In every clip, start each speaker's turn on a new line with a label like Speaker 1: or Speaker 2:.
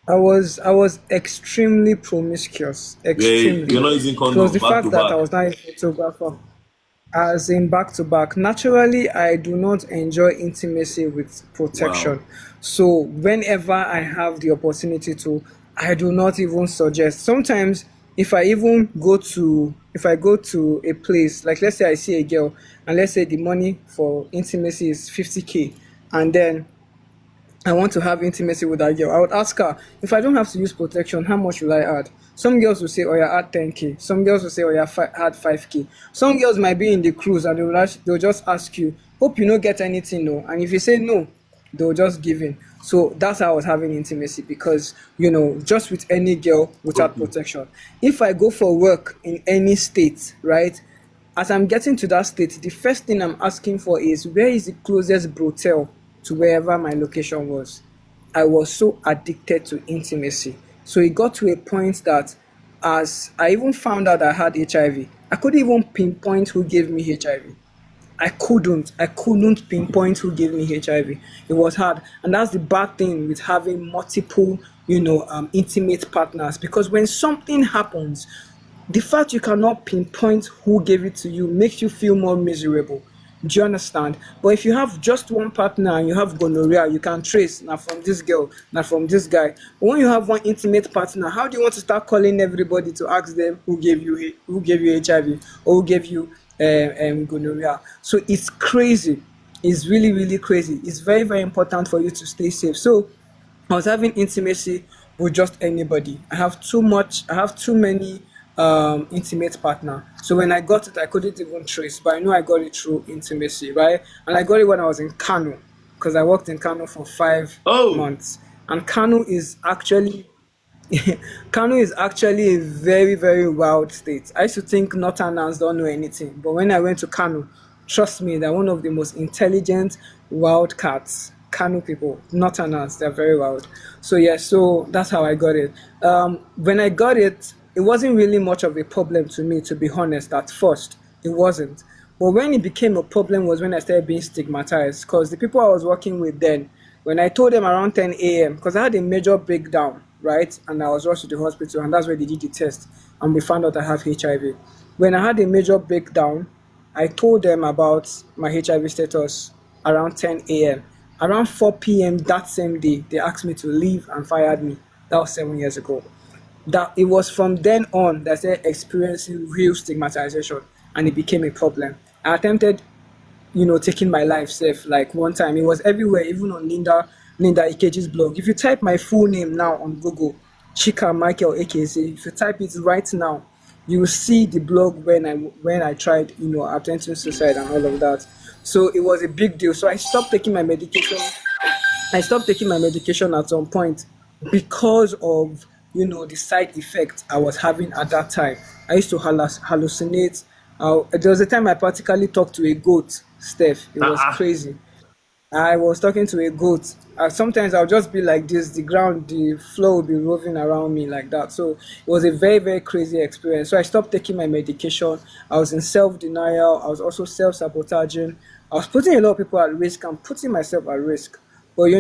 Speaker 1: I was extremely promiscuous,
Speaker 2: You're
Speaker 1: extremely.
Speaker 2: not using
Speaker 1: It was
Speaker 2: condom
Speaker 1: the
Speaker 2: back
Speaker 1: fact
Speaker 2: to
Speaker 1: that I
Speaker 2: back.
Speaker 1: was not a photographer. As in back to back. Naturally, I do not enjoy intimacy with
Speaker 2: Wow.
Speaker 1: protection. So whenever I have the opportunity to, I do not even suggest. Sometimes if I go to a place, like let's say I see a girl and let's say the money for intimacy is 50K, and then I want to have intimacy with that girl, I would ask her, if I don't have to use protection, how much will I add? Some girls will say, oh, yeah, add 10K. Some girls will say, oh, yeah, add 5K. Some girls might be in the cruise and they'll just ask you, hope you don't get anything, no. And if you say no, they'll just give in. So that's how I was having intimacy because, just with any girl without
Speaker 2: Okay.
Speaker 1: protection. If I go for work in any state, right, as I'm getting to that state, the first thing I'm asking for is where is the closest brothel to wherever my location was. I was so addicted to intimacy. So it got to a point that as I even found out I had HIV, I couldn't even pinpoint who gave me HIV. I couldn't pinpoint who gave me HIV. It was hard. And that's the bad thing with having multiple, intimate partners. Because when something happens, the fact you cannot pinpoint who gave it to you makes you feel more miserable. Do you understand? But if you have just one partner and you have gonorrhea, you can trace now from this girl, now from this guy. But when you have one intimate partner, how do you want to start calling everybody to ask them who gave you HIV or who gave you gonorrhea? So it's crazy. It's really really crazy. It's very very important for you to stay safe. So I was having intimacy with just anybody. I have too many intimate partner. So when I got it, I couldn't even trace, but I know I got it through intimacy, right? And I got it when I was in Kano, because I worked in Kano for five
Speaker 2: Oh,
Speaker 1: months. And Kano is actually a very, very wild state. I used to think Northerners don't know anything, but when I went to Kano, trust me, they're one of the most intelligent wild cats. Kano people, Northerners, they're very wild. So yeah, so that's how I got it. When I got it, it wasn't really much of a problem to me, to be honest. At first, it wasn't. But when it became a problem was when I started being stigmatized, because the people I was working with then, when I told them around 10 a.m., because I had a major breakdown, right? And I was rushed to the hospital, and that's where they did the test, and we found out I have HIV. When I had a major breakdown, I told them about my HIV status around 10 a.m. Around 4 p.m. that same day, they asked me to leave and fired me. That was 7 years ago. That it was from then on that I started experiencing real stigmatization, and it became a problem. I attempted taking my life safe. Like one time, it was everywhere, even on Linda Ikeji's blog. If you type my full name now on Google, Chika Michael AKC, if you type it right now, you will see the blog when I tried, attempting suicide and all of that. So it was a big deal. So I stopped taking my medication. I stopped taking my medication at some point because of the side effects I was having at that time. I used to hallucinate. There was a time I practically talked to a goat, Steph. It was
Speaker 2: ah,
Speaker 1: crazy. I was talking to a goat. Sometimes I'll just be like this, the ground, the floor will be roving around me like that. So it was a very, very crazy experience. So I stopped taking my medication. I was in self denial. I was also self sabotaging. I was putting a lot of people at risk and putting myself at risk. But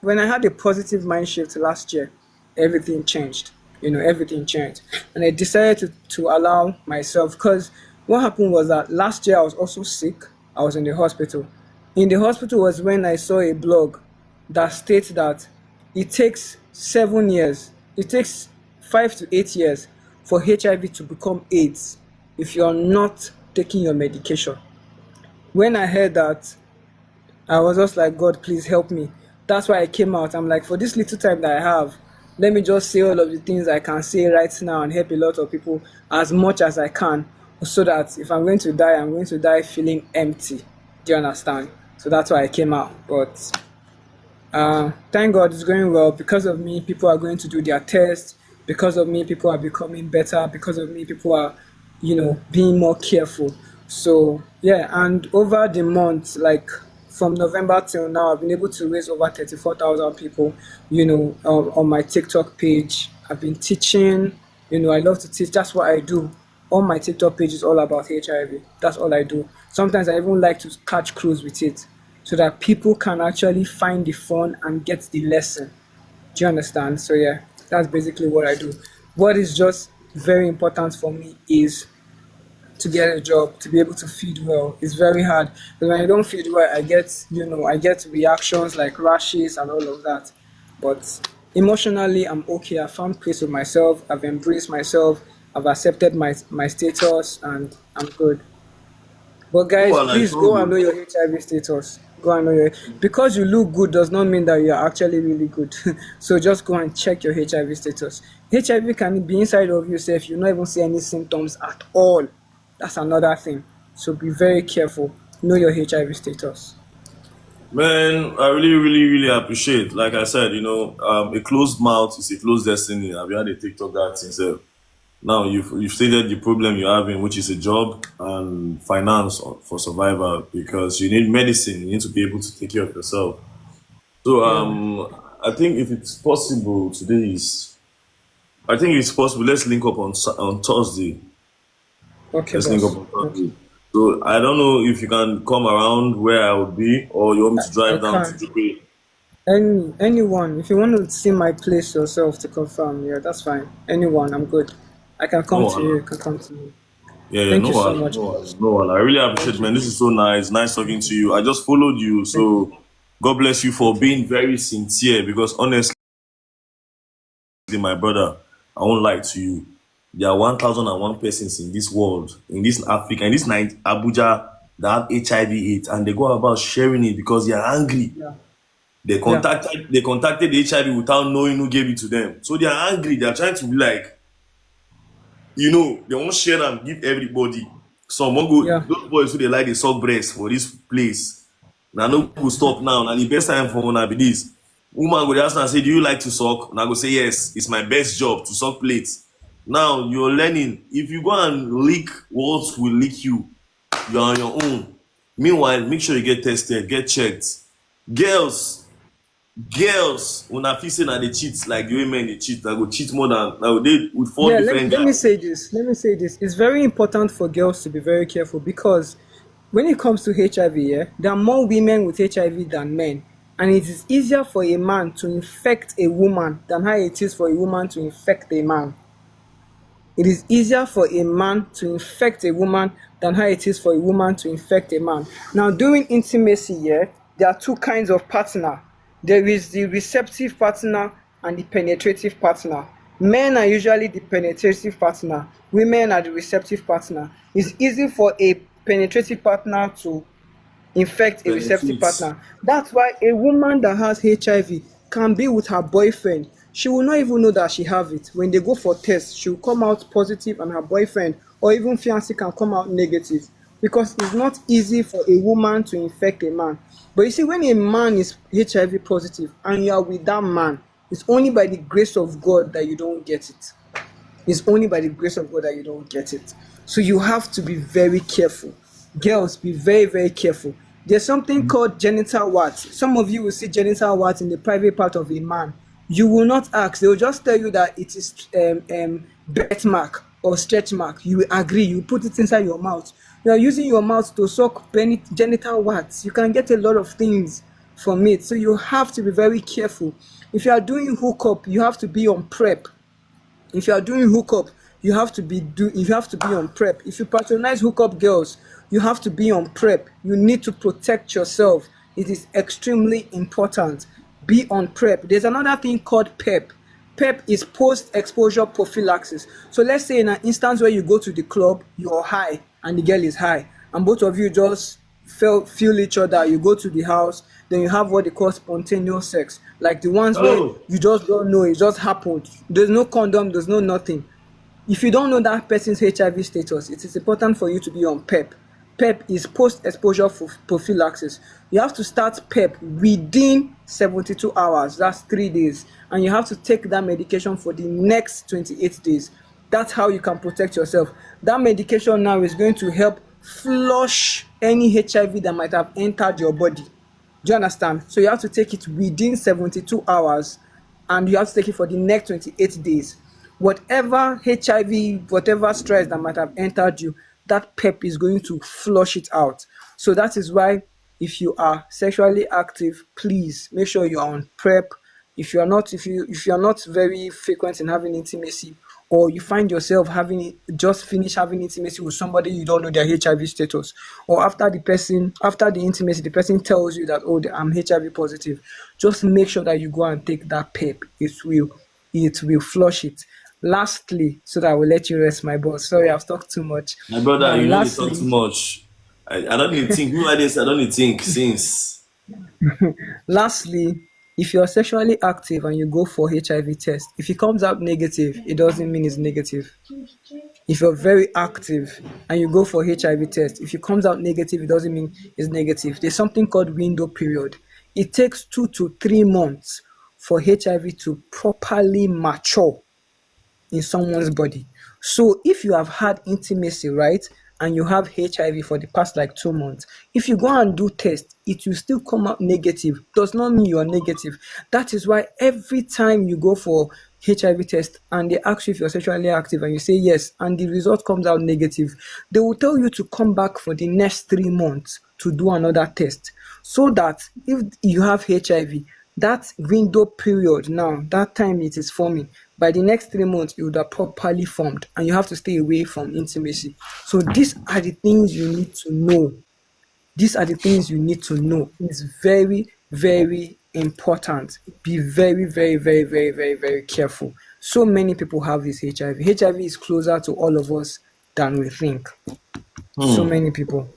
Speaker 1: when I had a positive mind shift last year, everything changed. Everything changed. And I decided to allow myself, because what happened was that last year I was also sick. I was in the hospital. In the hospital was when I saw a blog that states that it takes 7 years, it takes 5 to 8 years for HIV to become AIDS if you're not taking your medication. When I heard that, I was just like, God, please help me. That's why I came out. I'm like, for this little time that I have, let me just say all of the things I can say right now and help a lot of people as much as I can, so that if I'm going to die, I'm going to die feeling empty. Do you understand? So that's why I came out. But thank God it's going well. Because of me, people are going to do their tests. Because of me, people are becoming better. Because of me, people are, being more careful. So yeah, and over the month, like from November till now, I've been able to raise over 34,000 people, on my TikTok page. I've been teaching. I love to teach. That's what I do. All my TikTok page is all about HIV. That's all I do. Sometimes I even like to catch crews with it so that people can actually find the fun and get the lesson. Do you understand? So yeah, that's basically what I do. What is just very important for me is to get a job, to be able to feed well. It's very hard. Because when I don't feed well, I get reactions like rashes and all of that. But emotionally, I'm okay. I found peace with myself. I've embraced myself. I've accepted my status, and I'm good. But
Speaker 2: No,
Speaker 1: guys,
Speaker 2: well, it's
Speaker 1: please
Speaker 2: all
Speaker 1: go and know
Speaker 2: good.
Speaker 1: your HIV status. Go and know your because you look good does not mean that you are actually really good. So just go and check your HIV status. HIV can be inside of yourself. You not even see any symptoms at all. That's another thing. So be very careful. Know your HIV status.
Speaker 2: Man, I really, really, really appreciate. Like I said, a closed mouth is a closed destiny. I've had a TikTok that since now you've stated the problem you're having, which is a job and finance for survival, because you need medicine. You need to be able to take care of yourself. So
Speaker 1: Yeah.
Speaker 2: I think if it's possible, today is. I think it's possible. Let's link up on Thursday.
Speaker 1: Okay,
Speaker 2: Let's link up
Speaker 1: boss.
Speaker 2: on
Speaker 1: Okay.
Speaker 2: Thursday. So I don't know if you can come around where I would be, or you want me to
Speaker 1: I
Speaker 2: drive down to
Speaker 1: can.
Speaker 2: Jubilee.
Speaker 1: Anyone. If you want to see my place yourself to confirm, yeah, that's fine. Anyone, I'm good. I can
Speaker 2: No,
Speaker 1: come to you. You
Speaker 2: Allah.
Speaker 1: can come to me.
Speaker 2: Yeah, yeah,
Speaker 1: Thank
Speaker 2: no,
Speaker 1: you so
Speaker 2: Allah,
Speaker 1: much,
Speaker 2: no, Allah,
Speaker 1: boss.
Speaker 2: no, Allah. I really appreciate,
Speaker 1: Thank
Speaker 2: man.
Speaker 1: you.
Speaker 2: This is so nice. Nice talking to you. I just followed you,
Speaker 1: Thank you.
Speaker 2: so God bless you for
Speaker 1: Thank you.
Speaker 2: being very sincere. Because honestly, my brother, I won't lie to you. There are 1,001 persons in this world, in this Africa, in this night, Abuja, that have HIV/AIDS, and they go about sharing it because they are angry.
Speaker 1: Yeah.
Speaker 2: They
Speaker 1: Yeah.
Speaker 2: contacted the HIV without knowing who gave it to them. So they are angry. They are trying to be like, they won't share and give everybody. Some won't go.
Speaker 1: Yeah.
Speaker 2: Those boys who they like they suck breast for this place. Now no go stop now. Now the best time for una be this. Woman go dey ask and say, "Do you like to suck?" And I go say, "Yes, it's my best job to suck plates." Now you're learning. If you go and lick what will lick you, you're on your own. Meanwhile, make sure you get tested, get checked. Girls, girls, una fit say na dey cheat like the way men dey cheat. I go cheat more than I go dey with four
Speaker 1: Yeah,
Speaker 2: different
Speaker 1: let me
Speaker 2: guys.
Speaker 1: say this. Let me say this. It's very important for girls to be very careful because when it comes to HIV, yeah, there are more women with HIV than men. And it is easier for a man to infect a woman than how it is for a woman to infect a man. It is easier for a man to infect a woman than how it is for a woman to infect a man. Now, during intimacy, yeah, there are two kinds of partner. There is the receptive partner and the penetrative partner. Men are usually the penetrative partner, women are the receptive partner. It's easy for a penetrative partner to infect a receptive
Speaker 2: Benefits.
Speaker 1: partner. That's why a woman that has HIV can be with her boyfriend. She will not even know that she have it. When they go for tests, she will come out positive and her boyfriend or even fiancé can come out negative because it's not easy for a woman to infect a man. But you see, when a man is HIV positive and you are with that man, it's only by the grace of God that you don't get it. It's only by the grace of God that you don't get it. So you have to be very careful. Girls, be very, very careful. There's something called genital warts. Some of you will see genital warts in the private part of a man. You will not ask. They will just tell you that it is birthmark or stretch mark. You will agree. You put it inside your mouth. You are using your mouth to suck genital warts. You can get a lot of things from it. So you have to be very careful. If you are doing hookup, you have to be on prep. If you are doing hookup, you have to be on prep. If you patronize hookup girls, you have to be on prep. You need to protect yourself. It is extremely important. Be on prep. There's another thing called PEP. PEP is post exposure prophylaxis. So let's say in an instance where you go to the club, you're high and the girl is high, and both of you just feel each other. You go to the house, then you have what they call spontaneous sex, like the ones where
Speaker 2: Oh,
Speaker 1: you just don't know, it just happened. There's no condom, there's no nothing. If you don't know that person's HIV status, it is important for you to be on PEP. PEP is post-exposure prophylaxis. You have to start PEP within 72 hours. That's 3 days. And you have to take that medication for the next 28 days. That's how you can protect yourself. That medication now is going to help flush any HIV that might have entered your body. Do you understand? So you have to take it within 72 hours and you have to take it for the next 28 days. Whatever HIV, whatever stress that might have entered you, that PEP is going to flush it out. So that is why if you are sexually active, please make sure you are on PrEP. if you are not very frequent in having intimacy, or you find yourself having just finished having intimacy with somebody you don't know their HIV status, or after the intimacy the person tells you that, oh, I'm HIV positive, just make sure that you go and take that PEP. It will flush it. Lastly, so that I will let you rest, my boss. Sorry, I've talked too much.
Speaker 2: My brother,
Speaker 1: Now,
Speaker 2: you know they talk too
Speaker 1: lastly,
Speaker 2: much. I don't need to think. Me like this, I don't need to think since.
Speaker 1: lastly, if you're sexually active and you go for HIV test, if it comes out negative, it doesn't mean it's negative. If you're very active and you go for HIV test, if it comes out negative, it doesn't mean it's negative. There's something called window period. It takes 2 to 3 months for HIV to properly mature in someone's body. So if you have had intimacy, right, and you have HIV for the past like 2 months, if you go and do test, it will still come out negative. Does not mean you are negative. That is why every time you go for HIV test and they ask you if you're sexually active and you say yes, and the result comes out negative, they will tell you to come back for the next 3 months to do another test, so that if you have HIV, that window period, now that time it is forming, by the next 3 months it would have properly formed, and you have to stay away from intimacy. So these are the things you need to know. These are the things you need to know. It's very, very important. Be very, very, very, very, very, very careful. So many people have this HIV. HIV is closer to all of us than we think. So
Speaker 2: Hmm.
Speaker 1: many people.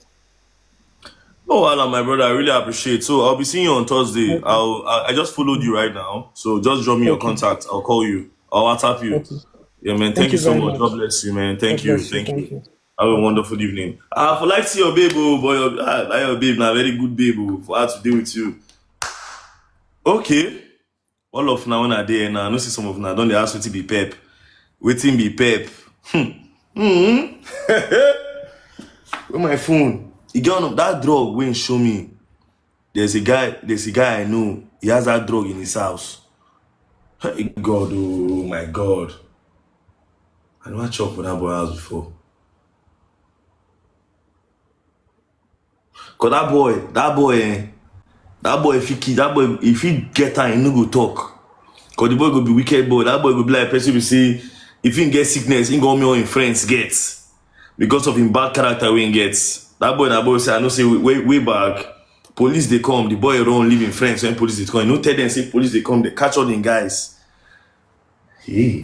Speaker 2: Oh, Alan, my brother, I really appreciate. So I'll be seeing you on Thursday.
Speaker 1: Okay.
Speaker 2: I just followed you right now. So just drop me your
Speaker 1: Okay.
Speaker 2: contact. I'll call you. I'll WhatsApp you.
Speaker 1: Okay.
Speaker 2: Yeah, man. Thank
Speaker 1: Thank
Speaker 2: you
Speaker 1: you
Speaker 2: so
Speaker 1: very
Speaker 2: much. God
Speaker 1: much.
Speaker 2: bless you, man. Thank
Speaker 1: God
Speaker 2: you.
Speaker 1: bless you.
Speaker 2: Thank
Speaker 1: Thank
Speaker 2: you.
Speaker 1: you.
Speaker 2: Have a
Speaker 1: Okay.
Speaker 2: wonderful evening. For like to see your babe, oh, boy, your babe, now very good babe, oh, for her to deal with you. Okay. All of now when I there now, I know see some of now. Don't they ask what to be pep? Waiting be pep. Where my phone? You get on that drug when show me. There's a guy I know. He has that drug in his house. Hey, God, oh my God. I never chop for that boy house before. Cause if he get time, he no go talk. Cause the boy go be wicked boy. That boy go be like person we say, if he get sickness, he go me all him friends get. Because of him bad character when he gets. That boy say, I know say way back. Police they come, the boy run leave him friends when police they come. You know tell them say police they come, they catch all them guys. Hey.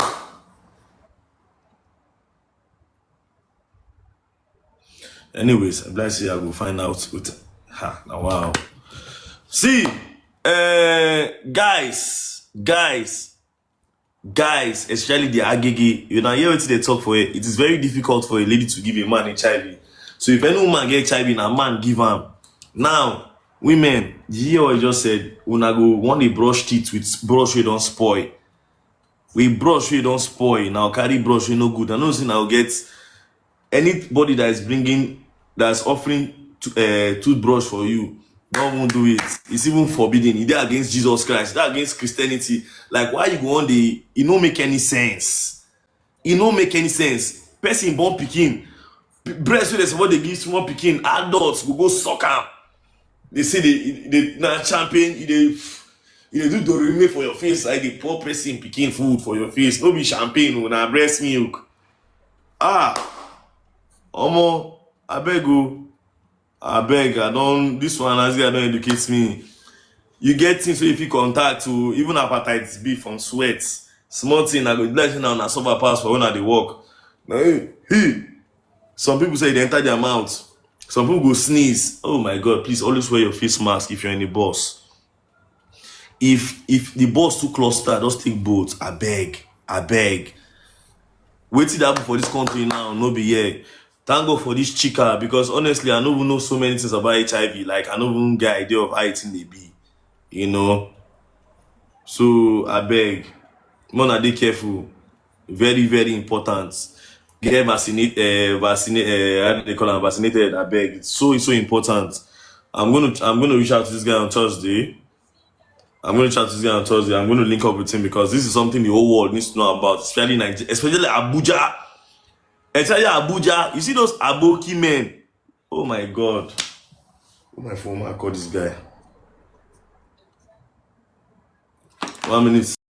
Speaker 2: Anyways, I'm glad to see I go find out with now wow. See, guys, especially the agege, you know, hear what they talk for it. It is very difficult for a lady to give a man HIV. So if any woman get HIV, a man give him. Now, women, you hear what I just said? Una go want to brush teeth with brush we don't spoil. We brush we don't spoil. Now carry brush we no good. I know see now get anybody that is that's offering toothbrush for you, don't even do it. It's even forbidden. It's against Jesus Christ. It's against Christianity. Like, why you go on the? It don't make any sense. It don't make any sense. Person born pikin, breast wey dey what they give small pikin, adults go suck am. They say they na champion. You do dorime for your face like the poor person pikin food for your face. No be champagne o, na breast milk. Omo, abeg, I don't. This one as I don't educate me. You get things so if you contact to even hepatitis B from sweat. Small thing I go let you know na suffer pass for when I dey work. Now some people say they enter their mouth. Some people go sneeze. Oh my God, please always wear your face mask if you're in the bus. If the bus too cluster, just take boat. I beg. Wetin dey happen for this country now, no be here. Thank God for this chika, because honestly, I don't even know so many things about HIV. Like, I don't even get idea of how it may be. You know? So, I beg. Man, dey careful. Very, very important. Get vaccinated, how do they call it? Vaccinated, I beg. It's so important. I'm gonna reach out to this guy on Thursday. I'm going to link up with him because this is something the whole world needs to know about, especially Nigeria, especially Abuja. You see those Aboki men? Oh my God. Oh my phone, I call this guy. 1 minute.